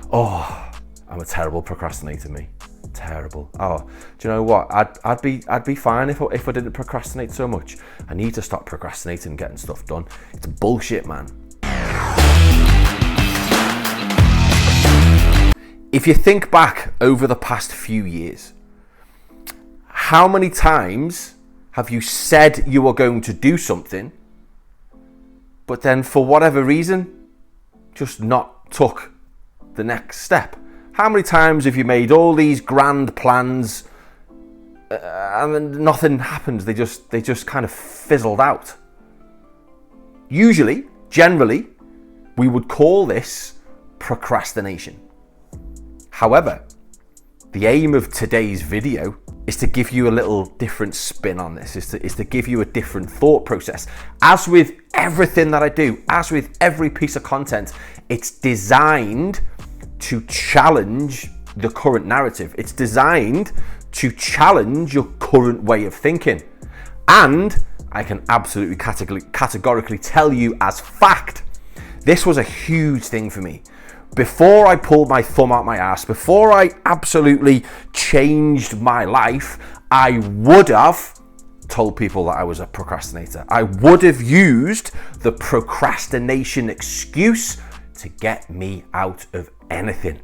Oh, I'm a terrible procrastinator, me. Terrible. Oh, do you know what? I'd be fine if I didn't procrastinate so much. I need to stop procrastinating and getting stuff done. It's bullshit, man. If you think back over the past few years, how many times have you said you were going to do something, but then for whatever reason, just not took the next step? How many times have you made all these grand plans and then nothing happens? They just kind of fizzled out. Usually, generally, we would call this procrastination. However, the aim of today's video is to give you a little different spin on this, is to give you a different thought process. As with everything that I do, as with every piece of content, it's designed to challenge the current narrative. It's designed to challenge your current way of thinking. And I can absolutely categorically tell you as fact, this was a huge thing for me. Before I pulled my thumb out my ass, before I absolutely changed my life, I would have told people that I was a procrastinator. I would have used the procrastination excuse to get me out of anything.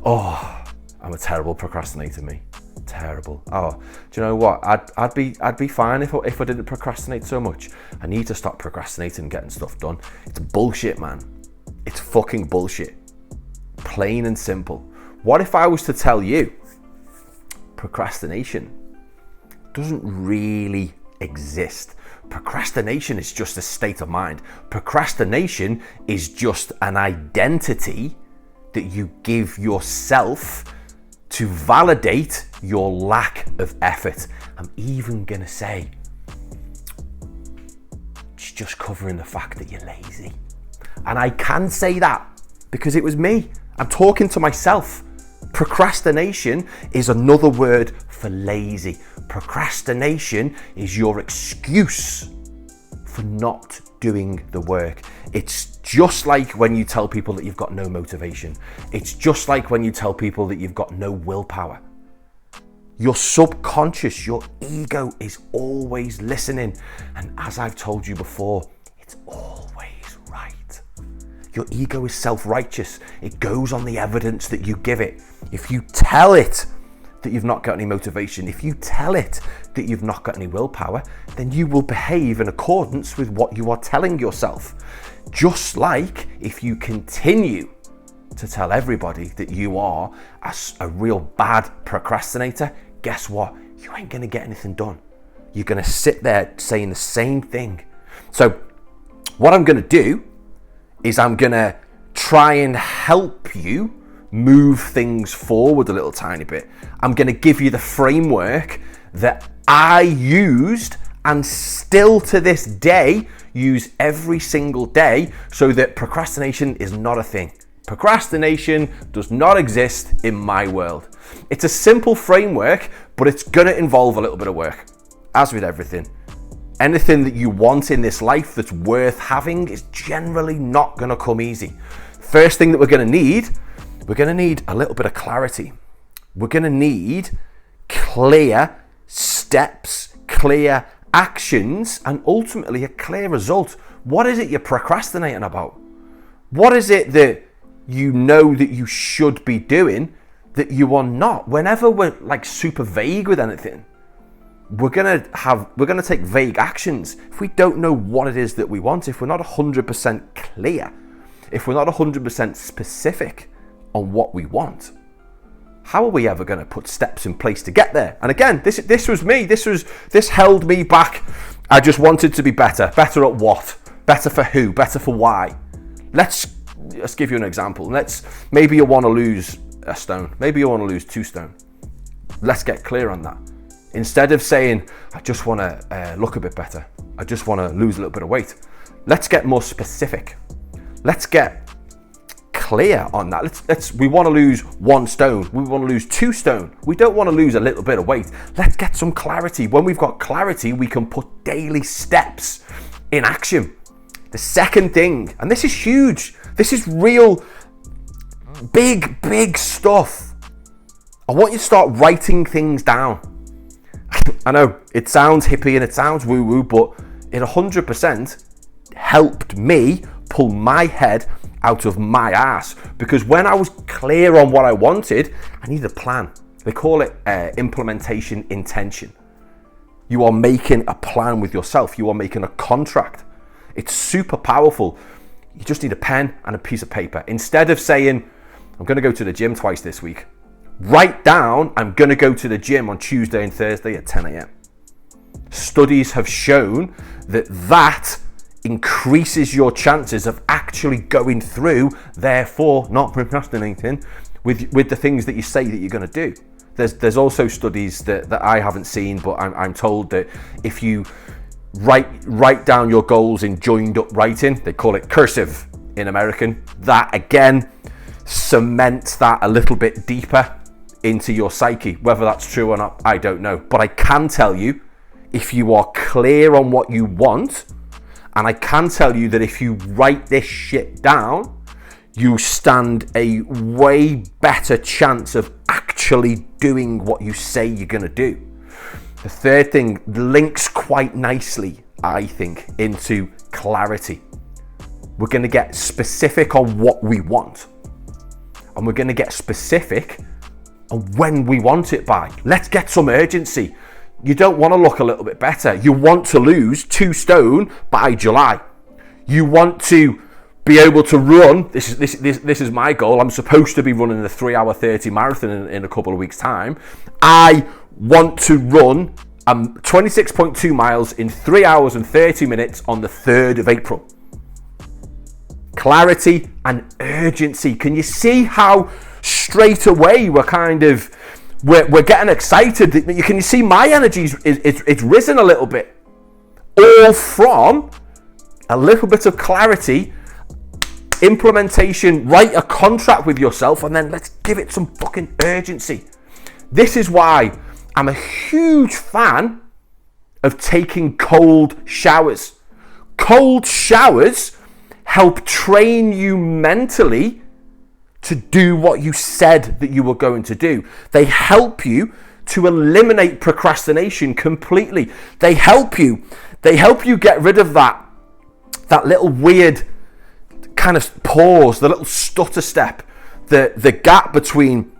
Oh, I'm a terrible procrastinator, me. Terrible. Oh, do you know what? I'd be fine if I didn't procrastinate so much. I need to stop procrastinating and getting stuff done. It's bullshit, man. It's fucking bullshit. Plain and simple. What if I was to tell you procrastination doesn't really exist? Procrastination is just a state of mind. Procrastination is just an identity that you give yourself to validate your lack of effort. I'm even gonna say it's just covering the fact that you're lazy. And I can say that because it was me. I'm talking to myself. Procrastination is another word for lazy. Procrastination is your excuse for not doing the work. It's just like when you tell people that you've got no motivation. It's just like when you tell people that you've got no willpower. Your subconscious, your ego is always listening. And as I've told you before, it's always right. Your ego is self-righteous. It goes on the evidence that you give it. If you tell it that you've not got any motivation, if you tell it that you've not got any willpower, then you will behave in accordance with what you are telling yourself. Just like if you continue to tell everybody that you are a real bad procrastinator, guess what? You ain't gonna get anything done. You're gonna sit there saying the same thing. So what I'm gonna do is I'm gonna try and help you move things forward a little tiny bit. I'm gonna give you the framework that I used and still to this day use every single day so that procrastination is not a thing. Procrastination does not exist in my world. It's a simple framework, but it's gonna involve a little bit of work. As with everything, anything that you want in this life that's worth having is generally not gonna come easy. First thing that we're gonna need a little bit of clarity. We're gonna need clear steps, clear actions, and ultimately a clear result. What is it you're procrastinating about? What is it that you know that you should be doing that you are not? Whenever we're like super vague with anything, we're gonna take vague actions. If we don't know what it is that we want, if we're not 100% clear, if we're not 100% specific on what we want, how are we ever going to put steps in place to get there? And again, this was me. This held me back. I just wanted to be better. Better at what? Better for who? Better for why? Let's give you an example. Maybe you want to lose a stone. Maybe you want to lose 2 stone. Let's get clear on that. Instead of saying, I just want to look a bit better. I just want to lose a little bit of weight. Let's get more specific. Let's get clear on that. We want to lose 1 stone. We want to lose 2 stone. We don't want to lose a little bit of weight. Let's get some clarity. When we've got clarity, we can put daily steps in action. The second thing, and this is huge, this is real big stuff. I want you to start writing things down. I know it sounds hippie and it sounds woo-woo, but it 100% helped me pull my head out of my ass, because when I was clear on what I wanted, I needed a plan. They call it implementation intention. You are making a plan with yourself. You are making a contract. It's super powerful. You just need a pen and a piece of paper. Instead of saying, I'm going to go to the gym twice this week, write down, I'm going to go to the gym on Tuesday and Thursday at 10 a.m. Studies have shown that increases your chances of actually going through, therefore not procrastinating, with the things that you say that you're going to do. There's also studies that I haven't seen, but I'm told that if you write down your goals in joined up writing, they call it cursive in American, that again cements that a little bit deeper into your psyche. Whether that's true or not, I don't know. But I can tell you, if you are clear on what you want, and I can tell you that if you write this shit down, you stand a way better chance of actually doing what you say you're going to do. The third thing links quite nicely, I think, into clarity. We're going to get specific on what we want, and we're going to get specific on when we want it by. Let's get some urgency. You don't want to look a little bit better. You want to lose 2 stone by July. You want to be able to run. This is my goal. I'm supposed to be running the 3-hour 30 marathon in a couple of weeks' time. I want to run 26.2 miles in 3 hours and 30 minutes on the 3rd of April. Clarity and urgency. Can you see how straight away we're getting excited? You can see my energy it's risen a little bit, all from a little bit of clarity, implementation. Write a contract with yourself, and then let's give it some fucking urgency. This is why I'm a huge fan of taking cold showers. Cold showers help train you mentally to do what you said that you were going to do. They help you to eliminate procrastination completely. They help you get rid of that little weird kind of pause, the little stutter step, the gap between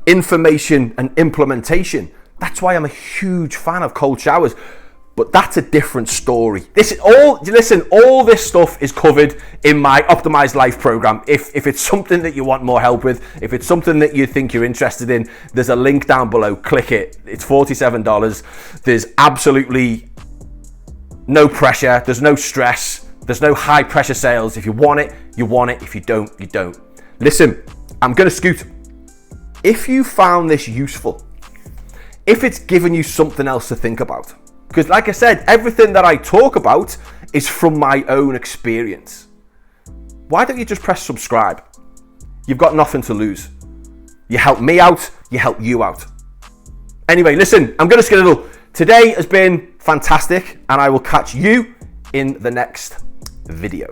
information and implementation. That's why I'm a huge fan of cold showers. But that's a different story. All this stuff is covered in my Optimized Life program. If it's something that you want more help with, if it's something that you think you're interested in, there's a link down below. Click it. It's $47. There's absolutely no pressure. There's no stress. There's no high pressure sales. If you want it, you want it. If you don't, you don't. Listen, I'm going to scoot. If you found this useful, if it's given you something else to think about, because like I said, everything that I talk about is from my own experience. Why don't you just press subscribe? You've got nothing to lose. You help me out, you help you out. Anyway, listen, I'm going to skedaddle. Today has been fantastic, and I will catch you in the next video.